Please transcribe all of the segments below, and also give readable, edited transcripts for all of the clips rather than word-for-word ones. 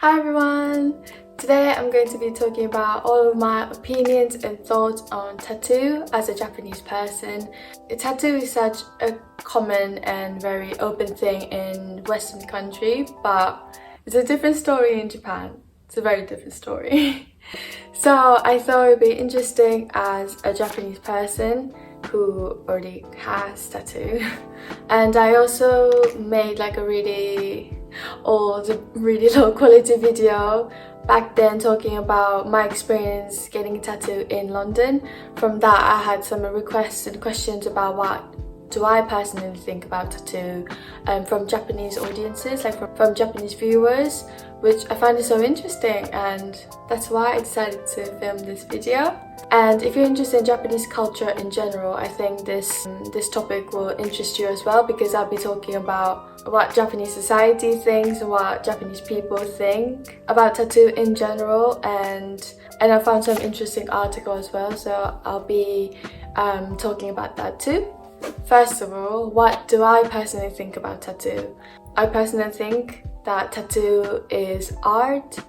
Hi everyone! Today I'm going to be talking about all of my opinions and thoughts on tattoo as a Japanese person. Tattoo is such a common and very open thing in Western country, but it's a different story in Japan. It's a very different story. So I thought it would be interesting as a Japanese person who already has tattoo. And I also made like a really old, really low quality video back then talking about my experience getting a tattoo in London. From that I had some requests and questions about what do I personally think about tattoo from Japanese audiences, like from Japanese viewers, which I find it so interesting, and that's why I decided to film this video. And if you're interested in Japanese culture in general, I think this topic will interest you as well, because I'll be talking about what Japanese society thinks and what Japanese people think about tattoo in general, and I found some interesting articles as well, so I'll be talking about that too. First of all, what do I personally think about tattoo? I personally think that tattoo is art,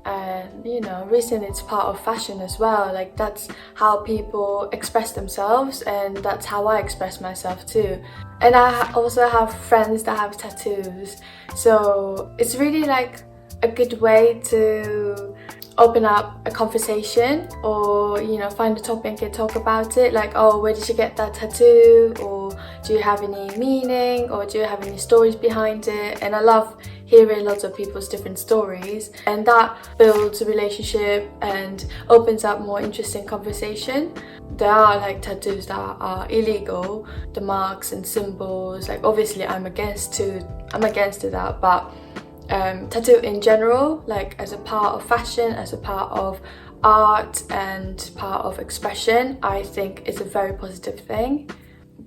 and recently it's part of fashion as well. Like, that's how people express themselves, and that's how I express myself too. And I also have friends that have tattoos, so it's really like a good way to open up a conversation, or find a topic and talk about it, like, oh, where did you get that tattoo, or do you have any meaning, or do you have any stories behind it? And I love hearing lots of people's different stories, and that builds a relationship and opens up more interesting conversation. There are like tattoos that are illegal, the marks and symbols, like obviously I'm against that, but tattoo in general, like as a part of fashion, as a part of art and part of expression, I think it's a very positive thing.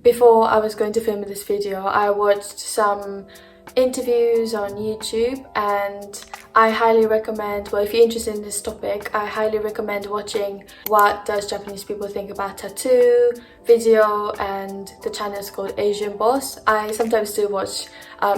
Before I was going to film this video, I watched some interviews on YouTube, and I highly recommend, well, if you're interested in this topic, I highly recommend watching What Does Japanese People Think About Tattoo video, and the channel is called Asian Boss. I sometimes do watch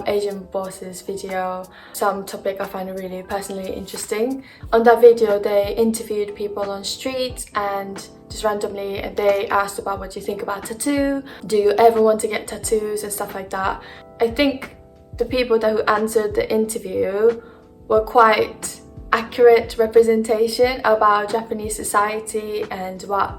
Asian Boss's video, some topic I find really personally interesting. On that video they interviewed people on streets, and just randomly they asked about what you think about tattoo, do you ever want to get tattoos and stuff like that. I think the people who answered the interview were quite accurate representation about Japanese society and what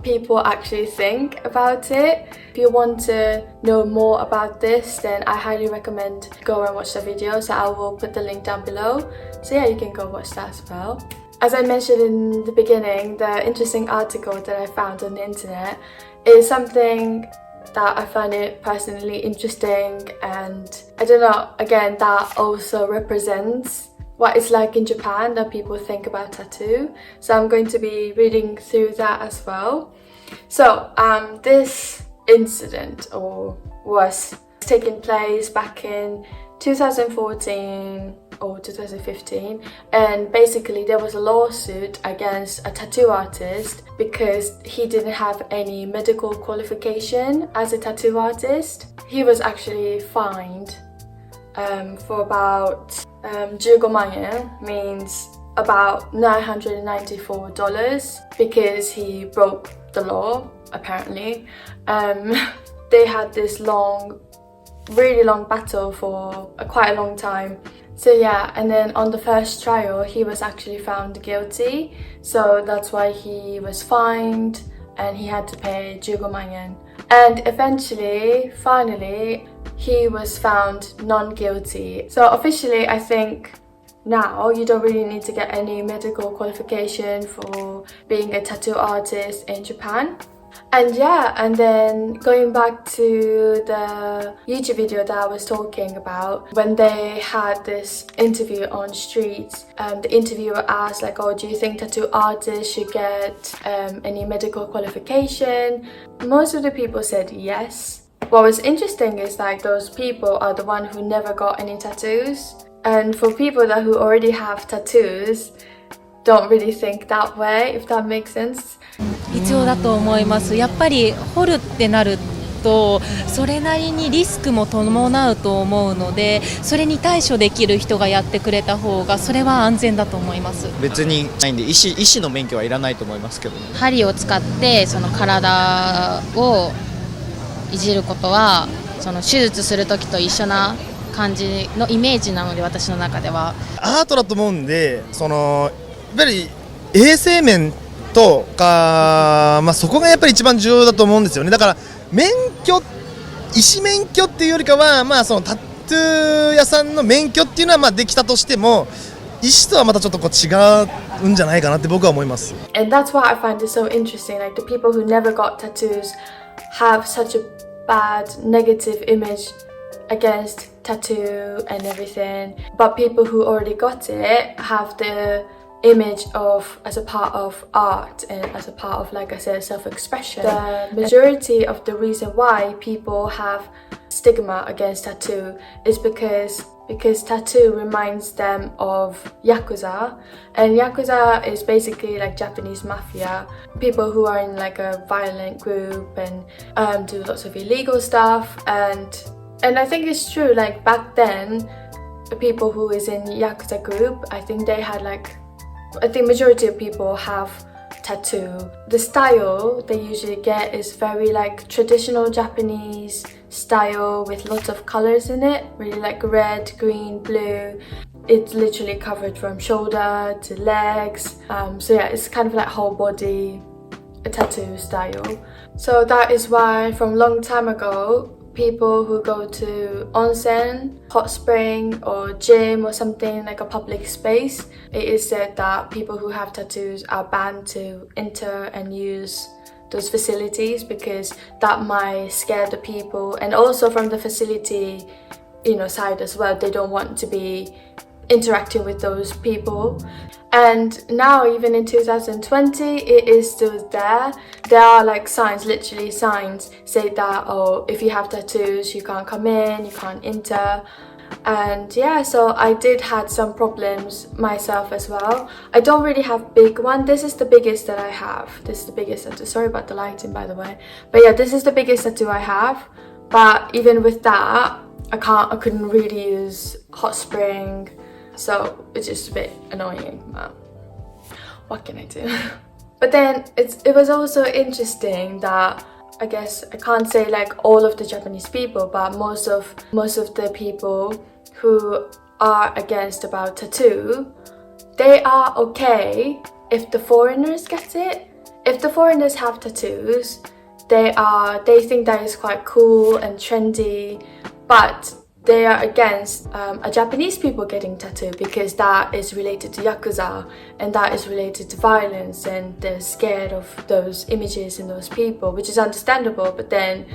people actually think about it. If you want to know more about this, then I highly recommend go and watch the video, so I will put the link down below, so yeah, you can go watch that as well. As I mentioned in the beginning, the interesting article that I found on the internet is something that I find it personally interesting, and I don't know, again, that also represents what it's like in Japan, that people think about tattoo. So I'm going to be reading through that as well. So this incident was taking place back in 2014 or 2015, and basically there was a lawsuit against a tattoo artist because he didn't have any medical qualification as a tattoo artist. He was actually fined for about 15万円, means about $994, because he broke the law, apparently. They had this really long battle for quite a long time. So yeah, and then on the first trial he was actually found guilty, so that's why he was fined and he had to pay 15万円. And eventually, finally, he was found non-guilty. So officially, I think now you don't really need to get any medical qualification for being a tattoo artist in Japan. And yeah, and then going back to the YouTube video that I was talking about, when they had this interview on streets, the interviewer asked like, oh, do you think tattoo artists should get any medical qualification? Most of the people said yes. What was interesting is like those people are the ones who never got any tattoos, and for people who already have tattoos don't really think that way, if that makes sense. 必要だと思います。やっぱり彫るってなるとそれなりにリスクも伴うと思うので、それに対処できる人がやってくれた方がそれは安全だと思います。別にないんで医師の免許はいらないと思いますけどね。針を使ってその体をいじることはその手術する時と一緒な感じのイメージなので、私の中ではアートだと思うんで、やっぱり衛生面とか、そこがやっぱり一番重要だと思うんですよね。だから医師免許っていうよりかは、そのタトゥー屋さんの免許っていうのはできたとしても、医師とはまたちょっと違うんじゃないかなって僕は思います。And that's why I find it so interesting. Like the people who never got tattoos have such a bad negative image against tattoo and everything, but people who already got it have the image of as a part of art and as a part of, like I said, self-expression. The majority of the reason why people have stigma against tattoo is because tattoo reminds them of Yakuza, and Yakuza is basically like Japanese mafia, people who are in like a violent group and do lots of illegal stuff, and I think it's true, like back then the people who is in Yakuza group, I think majority of people have tattoo. The style they usually get is very like traditional Japanese style with lots of colors in it, really like red, green, blue. It's literally covered from shoulder to legs, so yeah, it's kind of like whole body tattoo style. So that is why from long time ago, people who go to onsen, hot spring or gym or something like a public space, it is said that people who have tattoos are banned to enter and use those facilities because that might scare the people, and also from the facility side as well, they don't want to be interacting with those people. And now even in 2020 it is still there. There are like signs, literally signs say that, oh, if you have tattoos you can't come in, you can't enter. And yeah, so I did had some problems myself as well. I don't really have big one. This is the biggest that I have. This is the biggest tattoo. Sorry about the lighting, by the way. But yeah, this is the biggest tattoo I have. But even with that, I couldn't really use hot spring. So it's just a bit annoying. What can I do? But then it was also interesting that I guess I can't say like all of the Japanese people, but most of the people who are against about tattoo, they are okay if the foreigners get it. If the foreigners have tattoos, they think that is quite cool and trendy, but they are against a Japanese people getting tattooed because that is related to Yakuza and that is related to violence, and they're scared of those images and those people, which is understandable, but then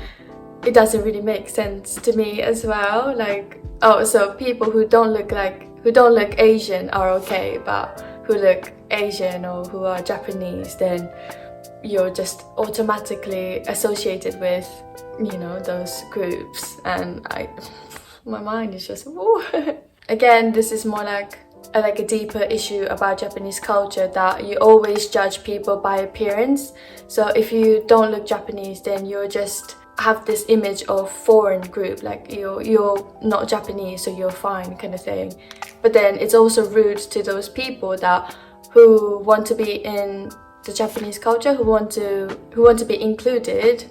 it doesn't really make sense to me as well. Like, oh, so people who don't look Asian are okay, but who look Asian or who are Japanese, then you're just automatically associated with, those groups, and my mind is just woo. Again, this is more like a deeper issue about Japanese culture, that you always judge people by appearance. So if you don't look Japanese, then you're just have this image of foreign group, like you're not Japanese, so you're fine kind of thing. But then it's also rude to those people who want to be in the Japanese culture, who want to be included,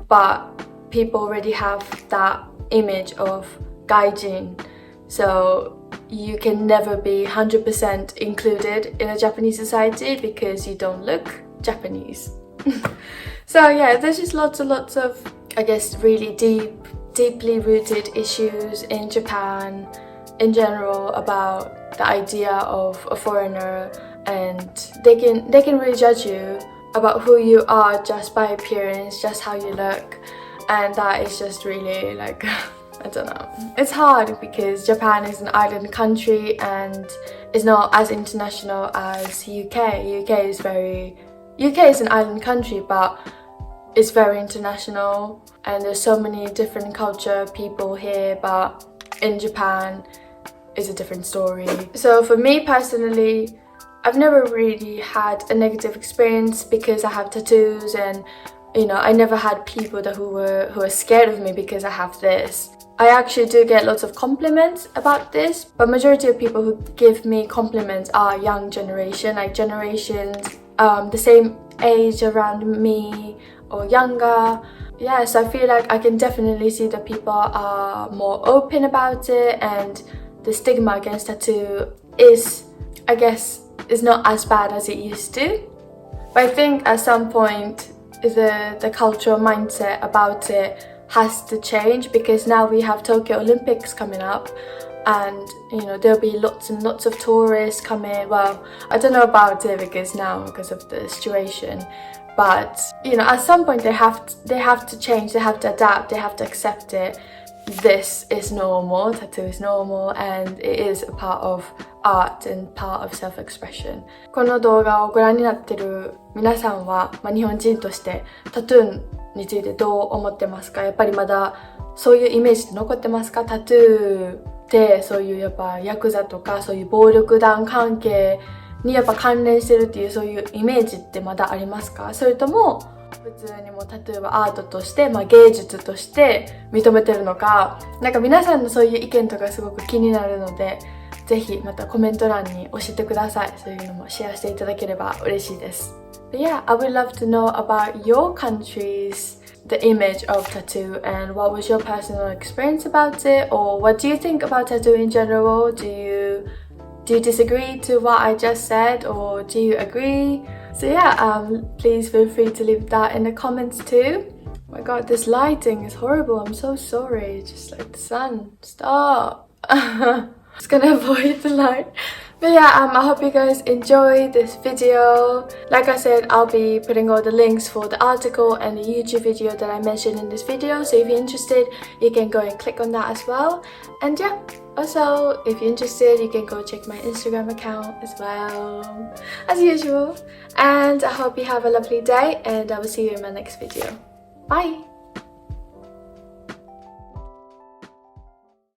but people already have that image of gaijin, so you can never be 100% included in a Japanese society because you don't look Japanese. So yeah, there's just lots of I guess really deeply rooted issues in Japan in general about the idea of a foreigner, and they can really judge you about who you are just by appearance, just how you look, and that is just really like I don't know. It's hard because Japan is an island country and is not as international as UK. UK is an island country, but it's very international, and there's so many different culture people here, but in Japan is a different story. So for me personally, I've never really had a negative experience because I have tattoos, and I never had people who were scared of me because I have this. I actually do get lots of compliments about this, but majority of people who give me compliments are young generation, like generations the same age around me or younger. Yeah, so I feel like I can definitely see that people are more open about it, and the stigma against tattoo is not as bad as it used to. But I think at some point the cultural mindset about it has to change, because now we have Tokyo Olympics coming up, and there'll be lots and lots of tourists coming. Well, I don't know about it because of the situation, but at some point they have to change, they have to adapt, they have to accept it. This is normal, tattoo is normal, and it is a part of art and part of self-expression. この動画をご覧になっている皆さんは、日本人としてタトゥーについてどう思ってますか？やっぱりまだそういうイメージって残ってますか？タトゥーってそういうやっぱヤクザとかそういう暴力団関係にやっぱ関連してるっていうそういうイメージってまだありますか？それとも普通にも例えばアートとして、芸術として認めてるのか、皆さんのそういう意見とかすごく気になるので、ぜひまたコメント欄に教えてください。そういうのもシェアしていただければ嬉しいです。But yeah, I would love to know about your country's the image of tattoo, and what was your personal experience about it, or what do you think about tattoo in general? Do you disagree to what I just said, or do you agree? So yeah, please feel free to leave that in the comments too. Oh my god, this lighting is horrible. I'm so sorry. Just like the sun. Stop. Just gonna avoid the light. But yeah, I hope you guys enjoyed this video. Like I said, I'll be putting all the links for the article and the YouTube video that I mentioned in this video. So if you're interested, you can go and click on that as well. And yeah, also, if you're interested, you can go check my Instagram account as well, as usual. And I hope you have a lovely day, and I will see you in my next video. Bye!